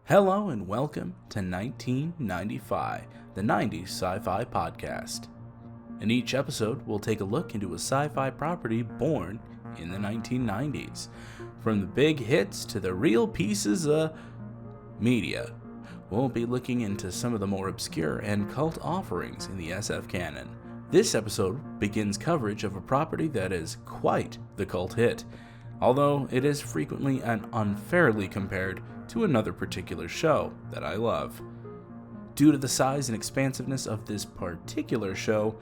Hello and welcome to 1995, the 90s Sci-Fi Podcast. In each episode, we'll take a look into a sci-fi property born in the 1990s. From the big hits to the real pieces of media, we'll be looking into some of the more obscure and cult offerings in the SF canon. This episode begins coverage of a property that is quite the cult hit, although it is frequently and unfairly compared to another particular show that I love. Due to the size and expansiveness of this particular show,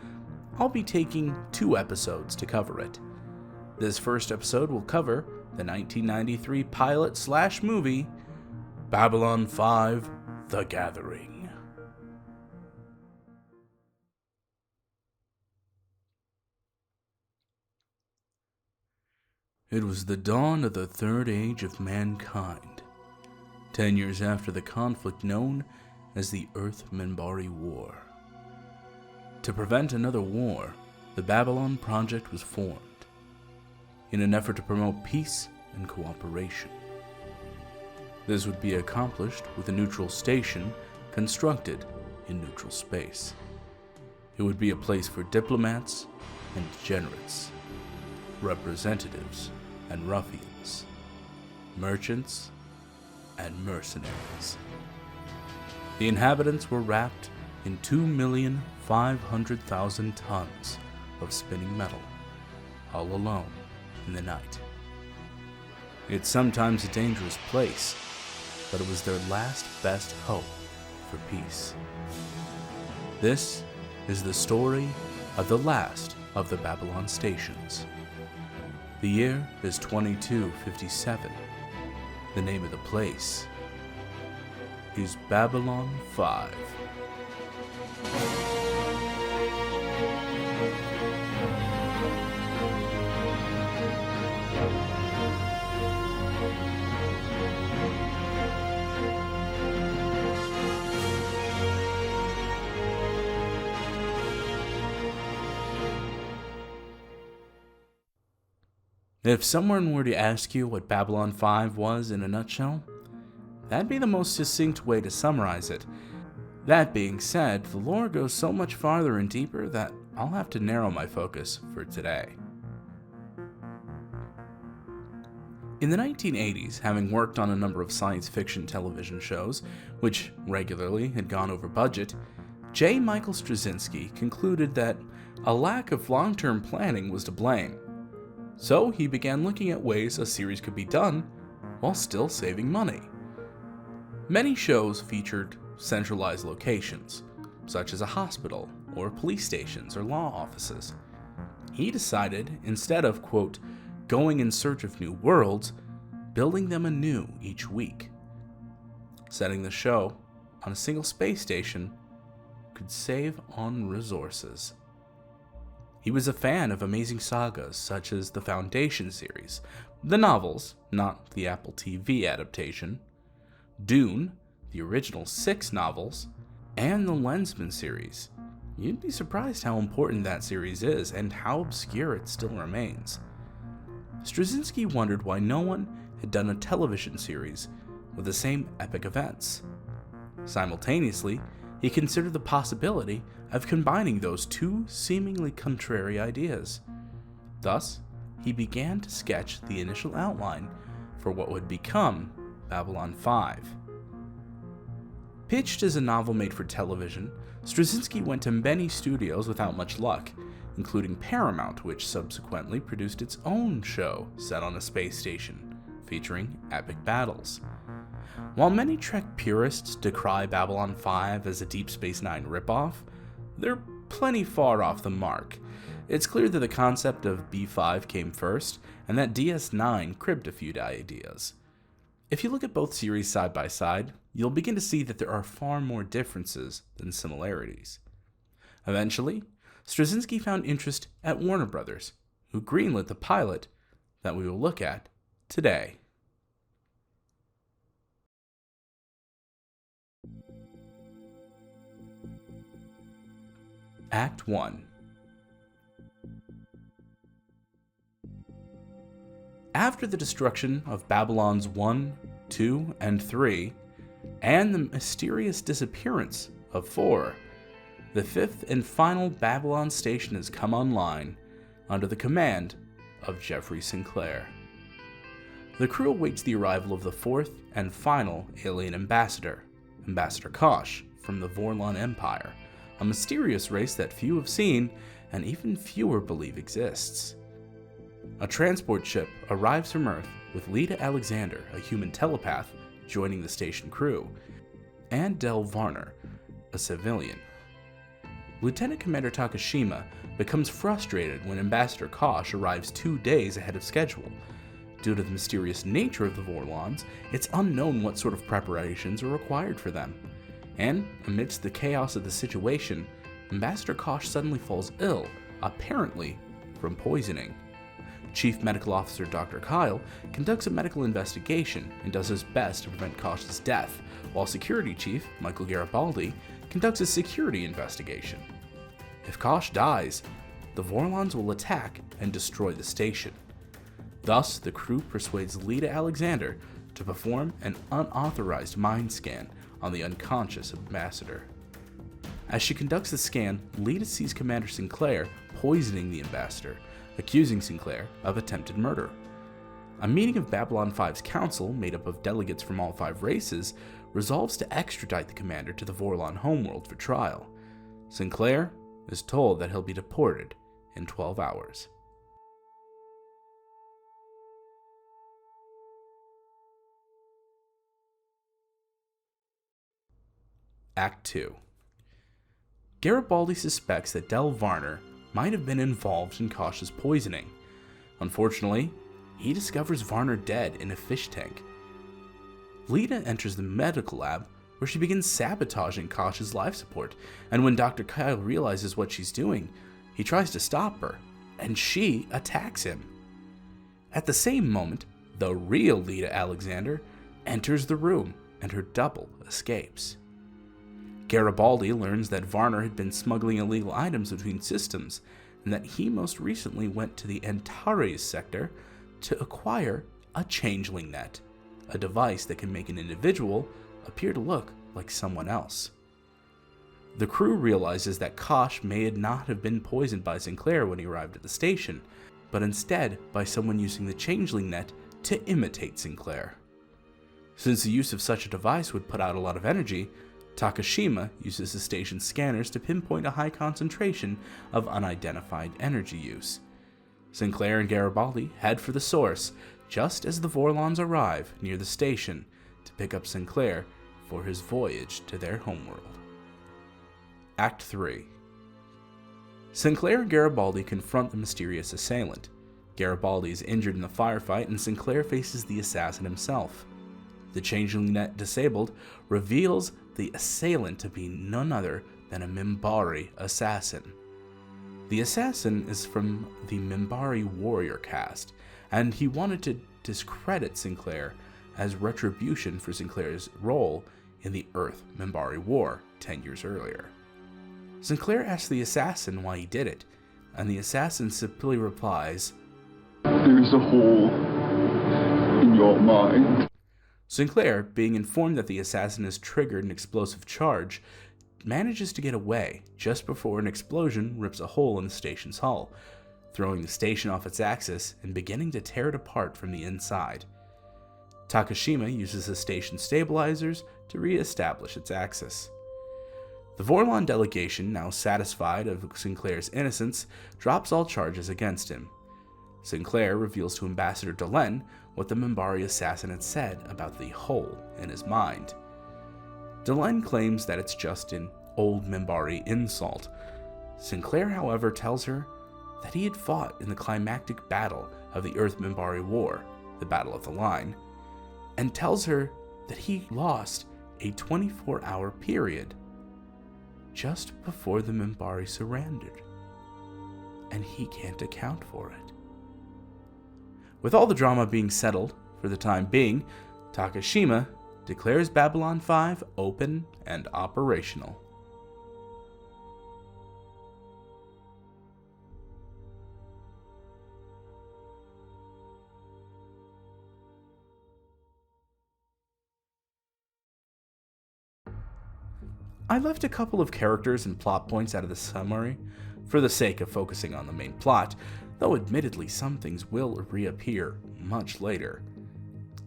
I'll be taking 2 episodes to cover it. This first episode will cover the 1993 pilot/movie, Babylon 5: The Gathering. It was the dawn of the third age of mankind, 10 years after the conflict known as the Earth-Minbari War. To prevent another war, the Babylon Project was formed, in an effort to promote peace and cooperation. This would be accomplished with a neutral station constructed in neutral space. It would be a place for diplomats and degenerates, representatives and ruffians, merchants and mercenaries. The inhabitants were wrapped in 2,500,000 tons of spinning metal, all alone in the night. It's sometimes a dangerous place, but it was their last best hope for peace. This is the story of the last of the Babylon stations. The year is 2257. The name of the place is Babylon 5. If someone were to ask you what Babylon 5 was in a nutshell, that'd be the most succinct way to summarize it. That being said, the lore goes so much farther and deeper that I'll have to narrow my focus for today. In the 1980s, having worked on a number of science fiction television shows, which regularly had gone over budget, J. Michael Straczynski concluded that a lack of long-term planning was to blame. So he began looking at ways a series could be done while still saving money. Many shows featured centralized locations, such as a hospital or police stations or law offices. He decided, instead of, quote, going in search of new worlds, building them anew each week. Setting the show on a single space station could save on resources. He was a fan of amazing sagas such as the Foundation series, the novels, not the Apple TV adaptation, Dune, the original 6 novels, and the Lensman series. You'd be surprised how important that series is and how obscure it still remains. Straczynski wondered why no one had done a television series with the same epic events. Simultaneously, he considered the possibility of combining those 2 seemingly contrary ideas. Thus, he began to sketch the initial outline for what would become Babylon 5. Pitched as a novel made for television, Straczynski went to many studios without much luck, including Paramount, which subsequently produced its own show set on a space station, featuring epic battles. While many Trek purists decry Babylon 5 as a Deep Space Nine ripoff, they're plenty far off the mark. It's clear that the concept of B5 came first, and that DS9 cribbed a few ideas. If you look at both series side by side, you'll begin to see that there are far more differences than similarities. Eventually, Straczynski found interest at Warner Brothers, who greenlit the pilot that we will look at today. Act 1. After the destruction of Babylons 1, 2, and 3, and the mysterious disappearance of 4, the 5th and final Babylon station has come online under the command of Jeffrey Sinclair. The crew awaits the arrival of the 4th and final alien ambassador, Ambassador Kosh, from the Vorlon Empire, a mysterious race that few have seen and even fewer believe exists. A transport ship arrives from Earth with Lita Alexander, a human telepath, joining the station crew, and Del Varner, a civilian. Lieutenant Commander Takashima becomes frustrated when Ambassador Kosh arrives 2 days ahead of schedule. Due to the mysterious nature of the Vorlons, it's unknown what sort of preparations are required for them. And amidst the chaos of the situation, Ambassador Kosh suddenly falls ill, apparently from poisoning. Chief Medical Officer Dr. Kyle conducts a medical investigation and does his best to prevent Kosh's death, while Security Chief Michael Garibaldi conducts a security investigation. If Kosh dies, the Vorlons will attack and destroy the station. Thus, the crew persuades Lita Alexander to perform an unauthorized mind scan on the unconscious ambassador. As she conducts the scan, Lita sees Commander Sinclair poisoning the ambassador, accusing Sinclair of attempted murder. A meeting of Babylon 5's council, made up of delegates from all 5 races, resolves to extradite the commander to the Vorlon homeworld for trial. Sinclair is told that he'll be deported in 12 hours. Act 2. Garibaldi suspects that Del Varner might have been involved in Kosh's poisoning. Unfortunately, he discovers Varner dead in a fish tank. Lita enters the medical lab, where she begins sabotaging Kosh's life support, and when Dr. Kyle realizes what she's doing, he tries to stop her, and she attacks him. At the same moment, the real Lita Alexander enters the room, and her double escapes. Garibaldi learns that Varner had been smuggling illegal items between systems, and that he most recently went to the Antares sector to acquire a changeling net, a device that can make an individual appear to look like someone else. The crew realizes that Kosh may not have been poisoned by Sinclair when he arrived at the station, but instead by someone using the changeling net to imitate Sinclair. Since the use of such a device would put out a lot of energy, Takashima uses the station's scanners to pinpoint a high concentration of unidentified energy use. Sinclair and Garibaldi head for the source, just as the Vorlons arrive near the station to pick up Sinclair for his voyage to their homeworld. Act 3. Sinclair and Garibaldi confront the mysterious assailant. Garibaldi is injured in the firefight, and Sinclair faces the assassin himself. The changeling net disabled reveals the assailant to be none other than a Minbari assassin. The assassin is from the Minbari warrior caste, and he wanted to discredit Sinclair as retribution for Sinclair's role in the Earth Minbari War 10 years earlier. Sinclair asks the assassin why he did it, and the assassin simply replies, "There is a hole in your mind." Sinclair, being informed that the assassin has triggered an explosive charge, manages to get away just before an explosion rips a hole in the station's hull, throwing the station off its axis and beginning to tear it apart from the inside. Takashima uses the station stabilizers to re-establish its axis. The Vorlon delegation, now satisfied of Sinclair's innocence, drops all charges against him. Sinclair reveals to Ambassador Delenn what the Minbari assassin had said about the hole in his mind. Delenn claims that it's just an old Minbari insult. Sinclair, however, tells her that he had fought in the climactic battle of the Earth Minbari War, the Battle of the Line, and tells her that he lost a 24-hour period just before the Minbari surrendered, and he can't account for it. With all the drama being settled for the time being, Takashima declares Babylon 5 open and operational. I left a couple of characters and plot points out of the summary for the sake of focusing on the main plot, though admittedly some things will reappear much later.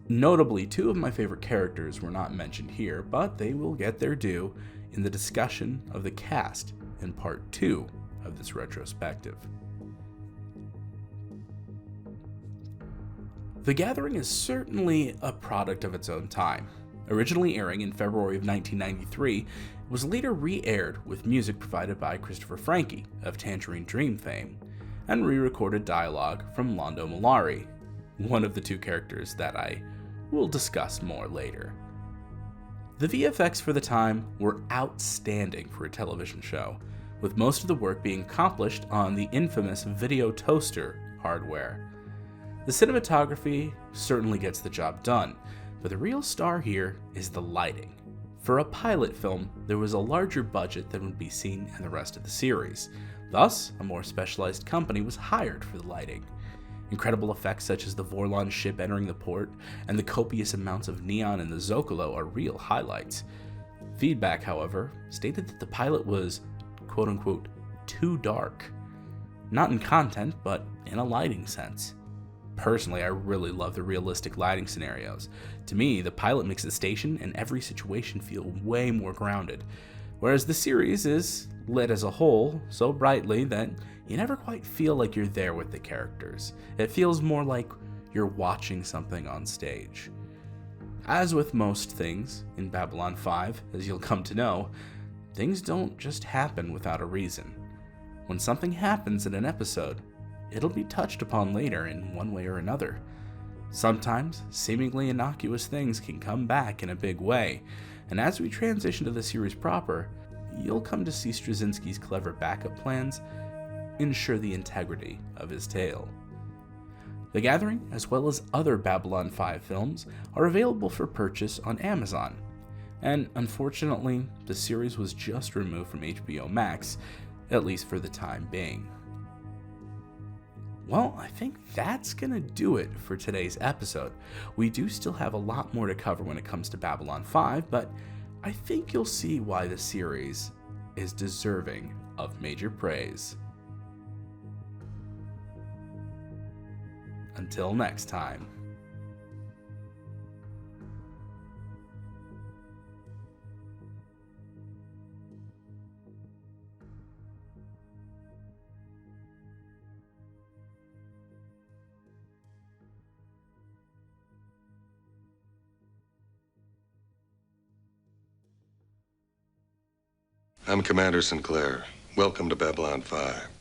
Notably, two of my favorite characters were not mentioned here, but they will get their due in the discussion of the cast in part 2 of this retrospective. The Gathering is certainly a product of its own time. Originally airing in February of 1993, it was later re-aired with music provided by Christopher Franke of Tangerine Dream fame, and re-recorded dialogue from Londo Mollari, one of the two characters that I will discuss more later. The VFX for the time were outstanding for a television show, with most of the work being accomplished on the infamous video toaster hardware. The cinematography certainly gets the job done, but the real star here is the lighting. For a pilot film, there was a larger budget than would be seen in the rest of the series. Thus, a more specialized company was hired for the lighting. Incredible effects such as the Vorlon ship entering the port and the copious amounts of neon in the Zocalo are real highlights. Feedback, however, stated that the pilot was quote-unquote too dark. Not in content, but in a lighting sense. Personally, I really love the realistic lighting scenarios. To me, the pilot makes the station and every situation feel way more grounded, whereas the series is lit as a whole so brightly that you never quite feel like you're there with the characters. It feels more like you're watching something on stage. As with most things in Babylon 5, as you'll come to know, things don't just happen without a reason. When something happens in an episode, it'll be touched upon later in one way or another. Sometimes, seemingly innocuous things can come back in a big way, and as we transition to the series proper, you'll come to see Straczynski's clever backup plans ensure the integrity of his tale. The Gathering, as well as other Babylon 5 films, are available for purchase on Amazon, and unfortunately, the series was just removed from HBO Max, at least for the time being. Well, I think that's gonna do it for today's episode. We do still have a lot more to cover when it comes to Babylon 5, but I think you'll see why the series is deserving of major praise. Until next time. I'm Commander Sinclair. Welcome to Babylon 5.